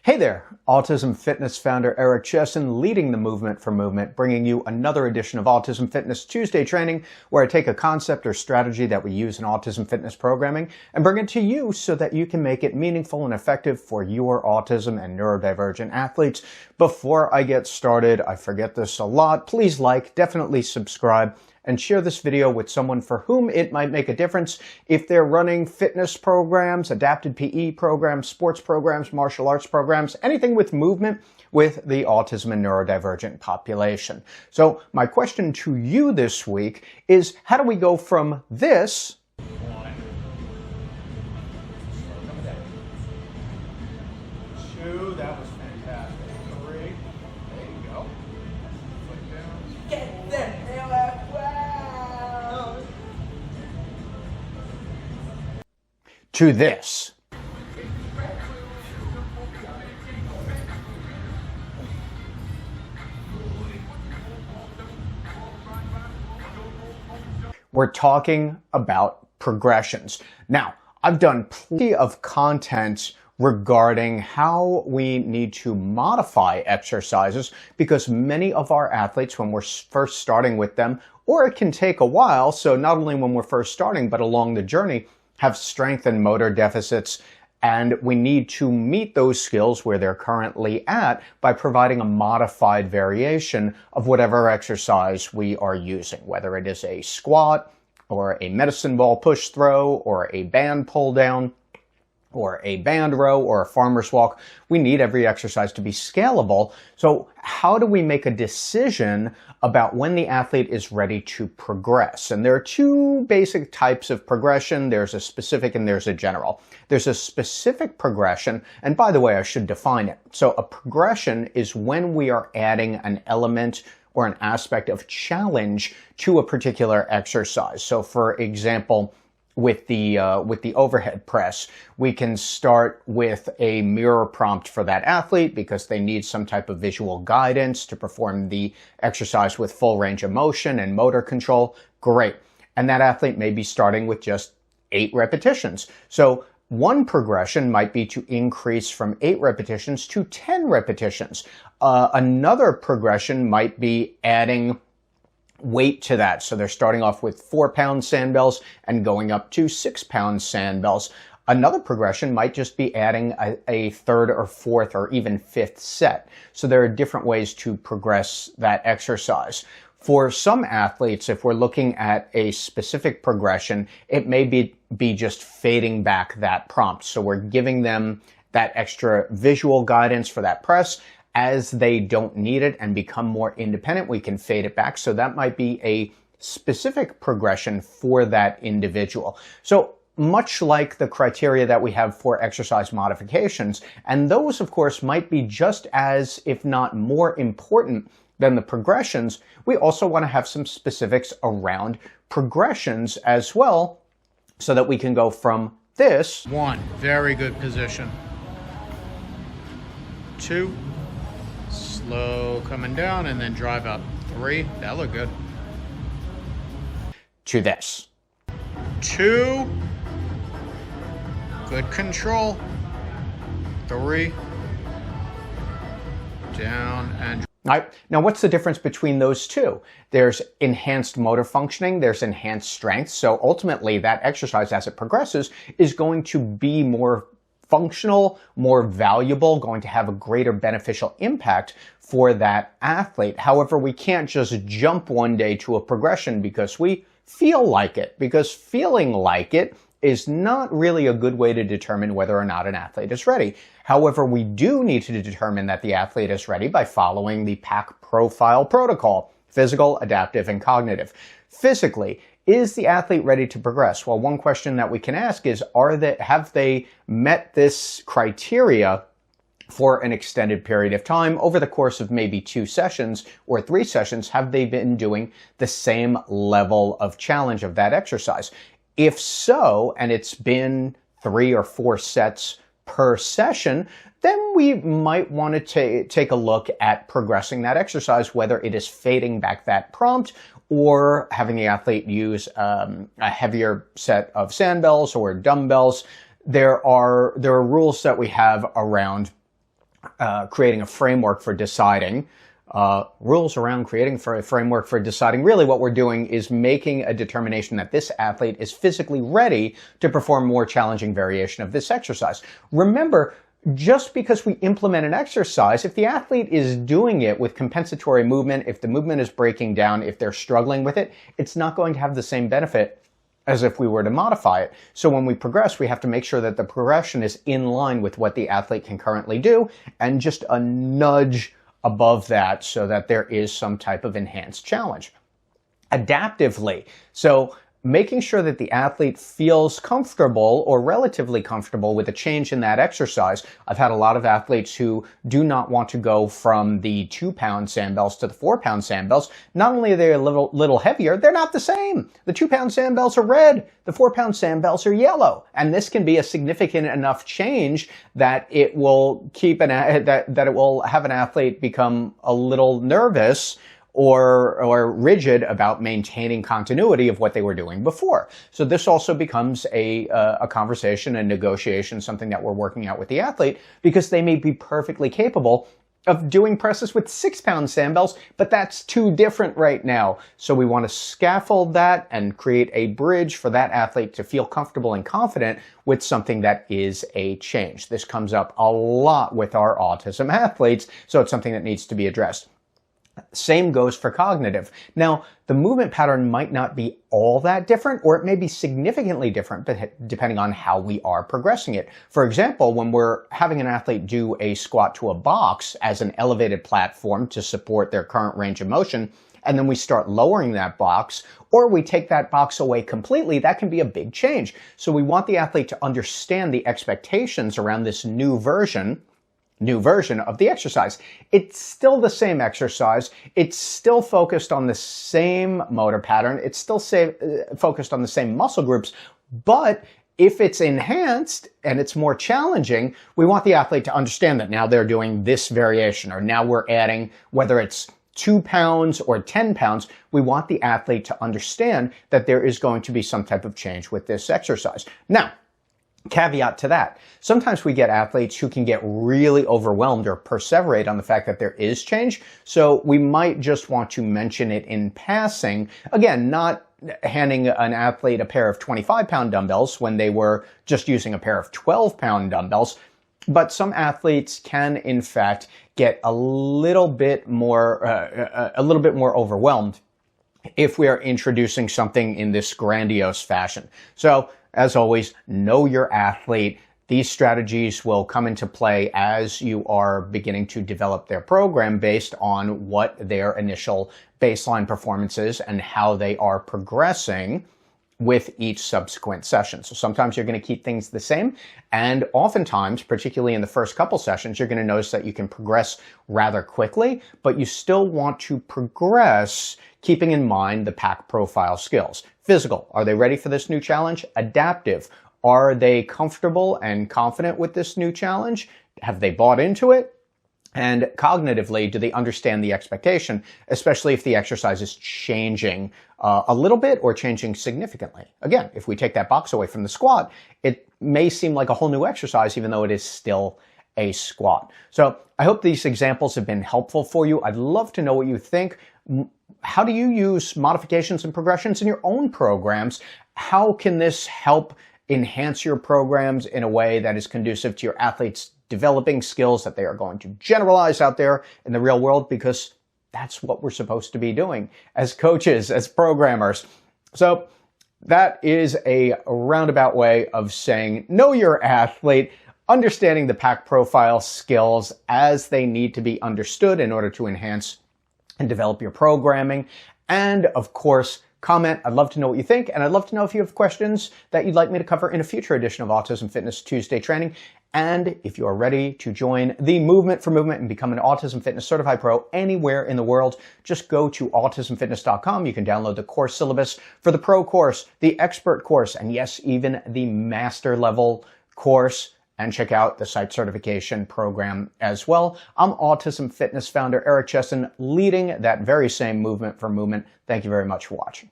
Hey there, Autism Fitness founder Eric Chessen, leading the movement for movement, bringing you another edition of Autism Fitness Tuesday training, where I take a concept or strategy that we use in autism fitness programming and bring it to you so that you can make it meaningful and effective for your autism and neurodivergent athletes. Before I get started, I forget this a lot, please like, definitely subscribe, and share this video with someone for whom it might make a difference if they're running fitness programs, adapted PE programs, sports programs, martial arts programs, anything with movement with the autism and neurodivergent population. So my question to you this week is, how do we go from this Two, that was fantastic. Three, there you go. Foot down. Get them, wow. to this? We're talking about progressions. Now, I've done plenty of content regarding how we need to modify exercises because many of our athletes, when we're first starting with them, or it can take a while, so not only when we're first starting, but along the journey, have strength and motor deficits, and we need to meet those skills where they're currently at by providing a modified variation of whatever exercise we are using, whether it is a squat or a medicine ball push throw or a band pull down or a band row or a farmer's walk. We need every exercise to be scalable. So how do we make a decision about when the athlete is ready to progress? And there are two basic types of progression. There's a specific and there's a general. There's a specific progression, and by the way, I should define it. So a progression is when we are adding an element or an aspect of challenge to a particular exercise. So for example, with the overhead press, we can start with a mirror prompt for that athlete because they need some type of visual guidance to perform the exercise with full range of motion and motor control. Great. And that athlete may be starting with just 8 repetitions. So one progression might be to increase from 8 repetitions to 10 repetitions. Another progression might be adding weight to that. So they're starting off with 4-pound sandbells and going up to 6-pound sandbells. Another progression might just be adding a third or fourth or even fifth set. So there are different ways to progress that exercise. For some athletes, if we're looking at a specific progression, it may be just fading back that prompt. So we're giving them that extra visual guidance for that press. As they don't need it and become more independent, we can fade it back. So that might be a specific progression for that individual. So much like the criteria that we have for exercise modifications, and those, of course, might be just as, if not more important than the progressions, we also want to have some specifics around progressions as well so that we can go from this. 1, very good position. 2, slow coming down and then drive up. 3, that looked good. To this. 2, good control. 3, down and All right. Now, what's the difference between those two? There's enhanced motor functioning, there's enhanced strength. So ultimately, that exercise as it progresses is going to be more functional, more valuable, going to have a greater beneficial impact for that athlete. However, we can't just jump one day to a progression because we feel like it, because feeling like it is not really a good way to determine whether or not an athlete is ready. However, we do need to determine that the athlete is ready by following the PAC profile protocol: physical, adaptive, and cognitive. Physically, is the athlete ready to progress? Well, one question that we can ask is, have they met this criteria for an extended period of time over the course of maybe 2 sessions or 3 sessions? Have they been doing the same level of challenge of that exercise? If so, and it's been 3 or 4 sets per session, then we might want to take a look at progressing that exercise, whether it is fading back that prompt or having the athlete use a heavier set of sandbells or dumbbells. There are rules that we have around creating a framework for deciding, rules around creating for a framework for deciding. Really what we're doing is making a determination that this athlete is physically ready to perform more challenging variation of this exercise. Remember, just because we implement an exercise, if the athlete is doing it with compensatory movement, if the movement is breaking down, if they're struggling with it, it's not going to have the same benefit as if we were to modify it. So when we progress, we have to make sure that the progression is in line with what the athlete can currently do and just a nudge above that so that there is some type of enhanced challenge. Adaptively, so making sure that the athlete feels comfortable or relatively comfortable with a change in that exercise. I've had a lot of athletes who do not want to go from the 2-pound sandbells to the 4-pound sandbells. Not only are they a little heavier, they're not the same. The 2-pound sandbells are red, the 4-pound sandbells are yellow. And this can be a significant enough change that it will keep that it will have an athlete become a little nervous or rigid about maintaining continuity of what they were doing before. So this also becomes a conversation, a negotiation, something that we're working out with the athlete, because they may be perfectly capable of doing presses with 6-pound sandbells, but that's too different right now. So we want to scaffold that and create a bridge for that athlete to feel comfortable and confident with something that is a change. This comes up a lot with our autism athletes, so it's something that needs to be addressed. Same goes for cognitive. Now, the movement pattern might not be all that different, or it may be significantly different depending on how we are progressing it. For example, when we're having an athlete do a squat to a box as an elevated platform to support their current range of motion, and then we start lowering that box, or we take that box away completely, that can be a big change. So we want the athlete to understand the expectations around this new version of the exercise. It's still the same exercise. It's still focused on the same motor pattern. It's still focused on the same muscle groups. But if it's enhanced and it's more challenging, we want the athlete to understand that now they're doing this variation, or now we're adding, whether it's 2 pounds or 10 pounds, we want the athlete to understand that there is going to be some type of change with this exercise. Now, caveat to that, sometimes we get athletes who can get really overwhelmed or perseverate on the fact that there is change. So we might just want to mention it in passing. Again, not handing an athlete a pair of 25-pound dumbbells when they were just using a pair of 12-pound dumbbells. But some athletes can, in fact, get a little bit more overwhelmed if we are introducing something in this grandiose fashion. So, as always, know your athlete. These strategies will come into play as you are beginning to develop their program based on what their initial baseline performance is and how they are progressing with each subsequent session. So sometimes you're going to keep things the same, and oftentimes, particularly in the first couple sessions, you're going to notice that you can progress rather quickly, but you still want to progress keeping in mind the pack profile skills. Physical, are they ready for this new challenge? Adaptive, are they comfortable and confident with this new challenge? Have they bought into it? And cognitively, do they understand the expectation, especially if the exercise is changing a little bit or changing significantly? Again, if we take that box away from the squat, it may seem like a whole new exercise, even though it is still a squat. So I hope these examples have been helpful for you. I'd love to know what you think. How do you use modifications and progressions in your own programs? How can this help enhance your programs in a way that is conducive to your athletes developing skills that they are going to generalize out there in the real world? Because that's what we're supposed to be doing as coaches, as programmers. So that is a roundabout way of saying, know your athlete, understanding the pack profile skills as they need to be understood in order to enhance and develop your programming. And of course, comment. I'd love to know what you think, and I'd love to know if you have questions that you'd like me to cover in a future edition of Autism Fitness Tuesday training. And if you are ready to join the movement for movement and become an Autism Fitness Certified Pro anywhere in the world, just go to autismfitness.com. You can download the course syllabus for the pro course, the expert course, and yes, even the master level course, and check out the site certification program as well. I'm Autism Fitness founder Eric Chessen, leading that very same movement for movement. Thank you very much for watching.